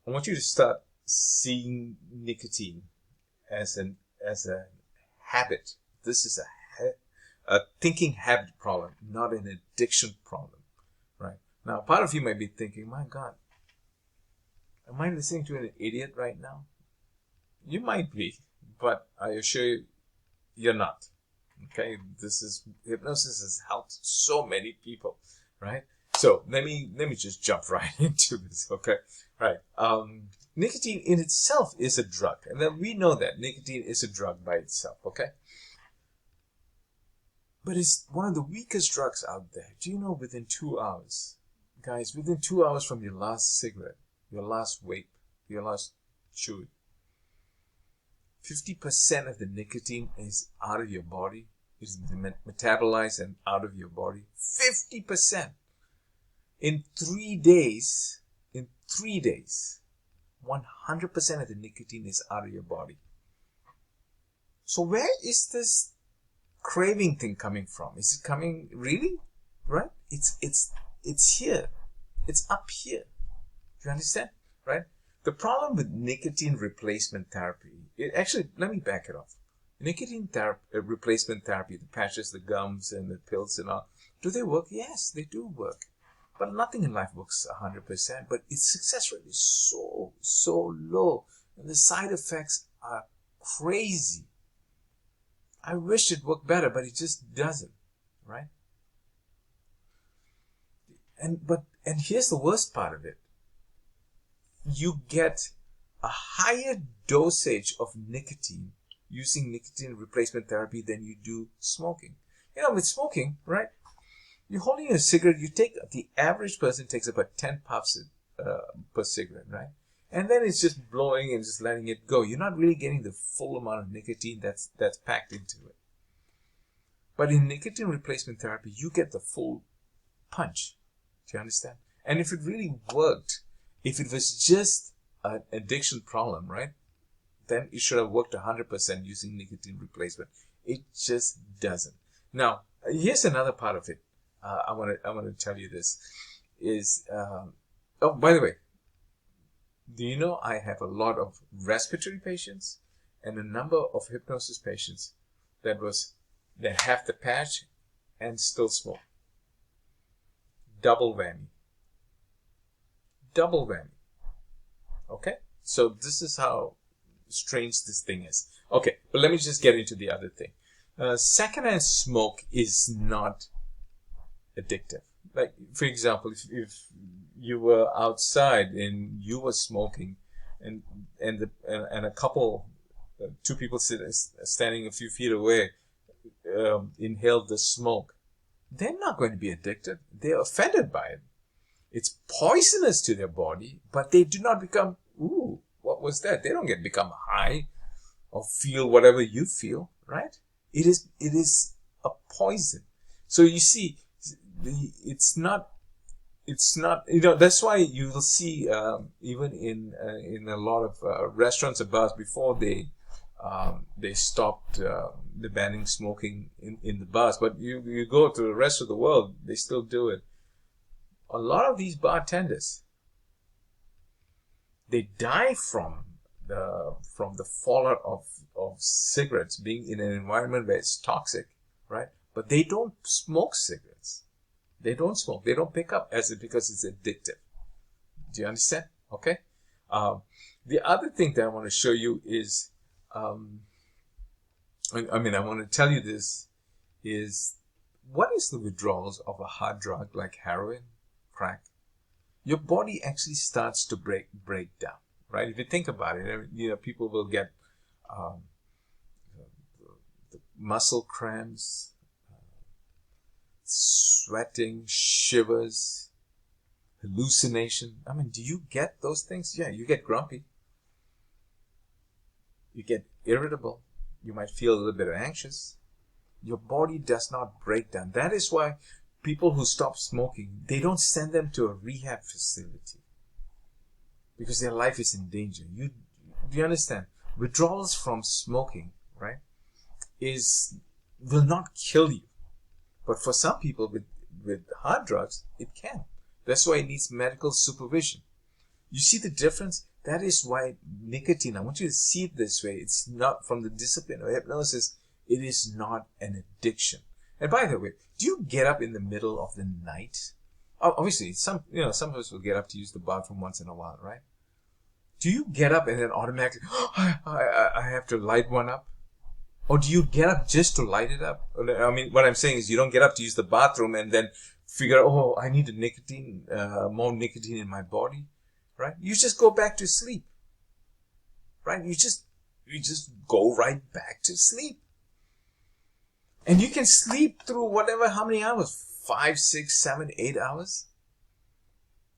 I want you to start seeing nicotine as a habit. This is a thinking habit problem, not an addiction problem, right? Now, part of you might be thinking, my God, am I listening to an idiot right now? You might be, but I assure you, you're not. Okay, this is hypnosis has helped so many people, right? So let me just jump right into this. Okay, right. Nicotine in itself is a drug, and then we know that nicotine is a drug by itself. Okay, but it's one of the weakest drugs out there. Do you know within 2 hours, guys, within 2 hours from your last cigarette, your last vape, your last chew, 50% of the nicotine is out of your body, is metabolized and out of your body. 50%. In 3 days, 100% of the nicotine is out of your body. So where is this craving thing coming from? Is it coming really? Right? It's here. It's up here. Do you understand? Right? The problem with nicotine replacement therapy, let me back it off. Nicotine replacement therapy, the patches, the gums, and the pills and all, do they work? Yes, they do work. But nothing in life works 100%. But its success rate is so low. And the side effects are crazy. I wish it worked better, but it just doesn't. Right? And here's the worst part of it. You get a higher dosage of nicotine using nicotine replacement therapy than you do smoking. You know, with smoking, right? You're holding a cigarette, the average person takes about 10 puffs per cigarette, right? And then it's just blowing and just letting it go. You're not really getting the full amount of nicotine that's packed into it. But in nicotine replacement therapy, you get the full punch. Do you understand? And if it really worked, if it was just an addiction problem, right, then it should have worked 100% using nicotine replacement. It just doesn't. Now, here's another part of it. I want to tell you this is. Oh, by the way, do you know I have a lot of respiratory patients and a number of hypnosis patients that have the patch and still smoke. Double whammy. Double whammy. Okay? So this is how strange this thing is. Okay, but let me just get into the other thing. Secondhand smoke is not addictive. Like, for example, if you were outside and you were smoking and a couple, two people standing a few feet away, inhaled the smoke, they're not going to be addicted. They're offended by it. It's poisonous to their body, but they do not become, ooh, what was that? They don't become high or feel whatever you feel, right? It is a poison. So you see, it's not, that's why you will see, even in a lot of restaurants or bars before they stopped the banning smoking in the bars, but you go to the rest of the world, they still do it. A lot of these bartenders, they die from the fallout of cigarettes, being in an environment where it's toxic, right? But they don't smoke cigarettes. They don't smoke. They don't pick up acid because it's addictive. Do you understand? Okay. The other thing that I want to show you is, I want to tell you this is, what is the withdrawals of a hard drug like heroin, crack? Your body actually starts to break down, right? If you think about it, people will get muscle cramps, sweating, shivers, hallucination. Do you get those things? Yeah, you get grumpy. You get irritable. You might feel a little bit anxious. Your body does not break down. That is why people who stop smoking, they don't send them to a rehab facility because their life is in danger. Do you understand? Withdrawals from smoking, right, will not kill you. But for some people with hard drugs, it can. That's why it needs medical supervision. You see the difference? That is why nicotine, I want you to see it this way. It's not, from the discipline of hypnosis, it is not an addiction. And by the way, do you get up in the middle of the night? Obviously, some of us will get up to use the bathroom once in a while, right? Do you get up and then automatically, I have to light one up? Or do you get up just to light it up? I mean, what I'm saying is you don't get up to use the bathroom and then figure, oh, I need more nicotine in my body, right? You just go back to sleep, right? You just go right back to sleep. And you can sleep through how many hours? 5, 6, 7, 8 hours,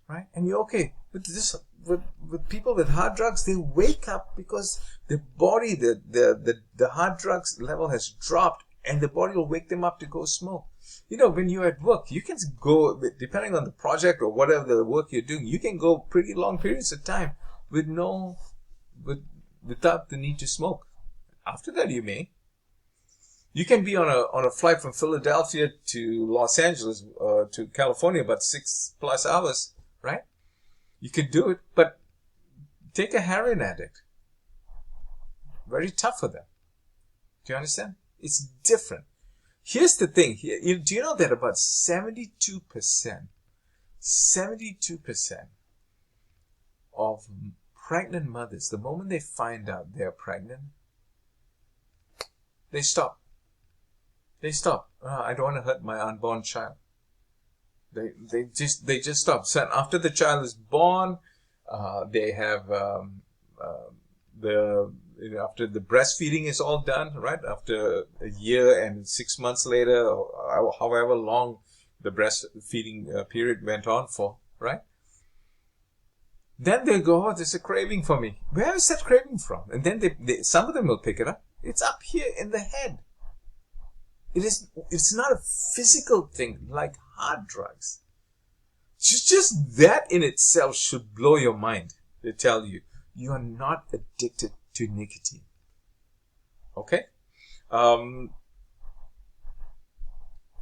right? And you're okay. With people with hard drugs, they wake up because the body, the hard drugs level has dropped, and the body will wake them up to go smoke. When you're at work, you can go, depending on the project or whatever the work you're doing, you can go pretty long periods of time without the need to smoke. After that, you may. You can be on a flight from Philadelphia to Los Angeles, to California, about 6+ hours, right? You could do it, but take a heroin addict. Very tough for them. Do you understand? It's different. Here's the thing. Do you know that about 72% of pregnant mothers, the moment they find out they're pregnant, they stop. I don't want to hurt my unborn child. They just stop. So after the child is born, they have after the breastfeeding is all done, right? After a year and 6 months later, or however long the breastfeeding period went on for, right? Then they go, oh, there's a craving for me. Where is that craving from? And then some of them will pick it up. It's up here in the head. It's not a physical thing like hard drugs. Just that in itself should blow your mind. They tell you are not addicted to nicotine. Okay?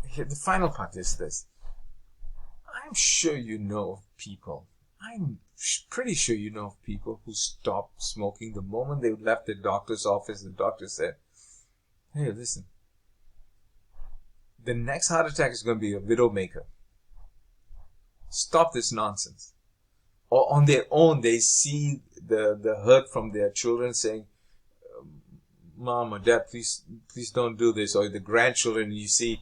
Here, the final part is this. I'm sure you know of people. I'm pretty sure you know of people who stopped smoking the moment they left the doctor's office. The doctor said, hey, listen. The next heart attack is going to be a widowmaker. Stop this nonsense. Or on their own, they see the hurt from their children saying, Mom or Dad, please don't do this. Or the grandchildren, you see,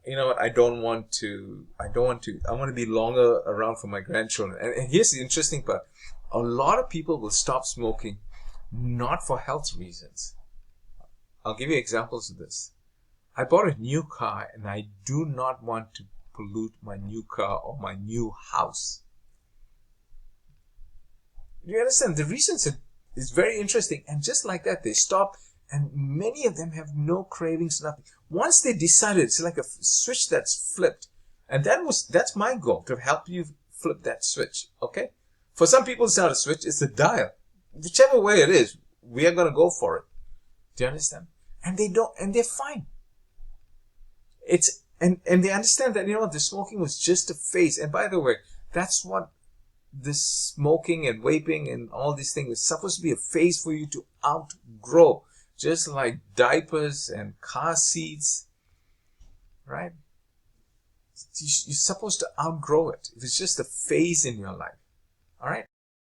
you know what, I want to be longer around for my grandchildren. And here's the interesting part. A lot of people will stop smoking not for health reasons. I'll give you examples of this. I bought a new car and I do not want to pollute my new car or my new house. Do you understand? The reasons is very interesting. And just like that, they stop, and many of them have no cravings, nothing. Once they decided, it's like a switch that's flipped. And that's my goal, to help you flip that switch. Okay? For some people, it's not a switch, it's a dial. Whichever way it is, we are going to go for it. Do you understand? And they're fine. And they understand that, the smoking was just a phase. And by the way, that's what this smoking and vaping and all these things is supposed to be, a phase for you to outgrow. Just like diapers and car seats, right? You're supposed to outgrow it. If it's just a phase in your life. All right?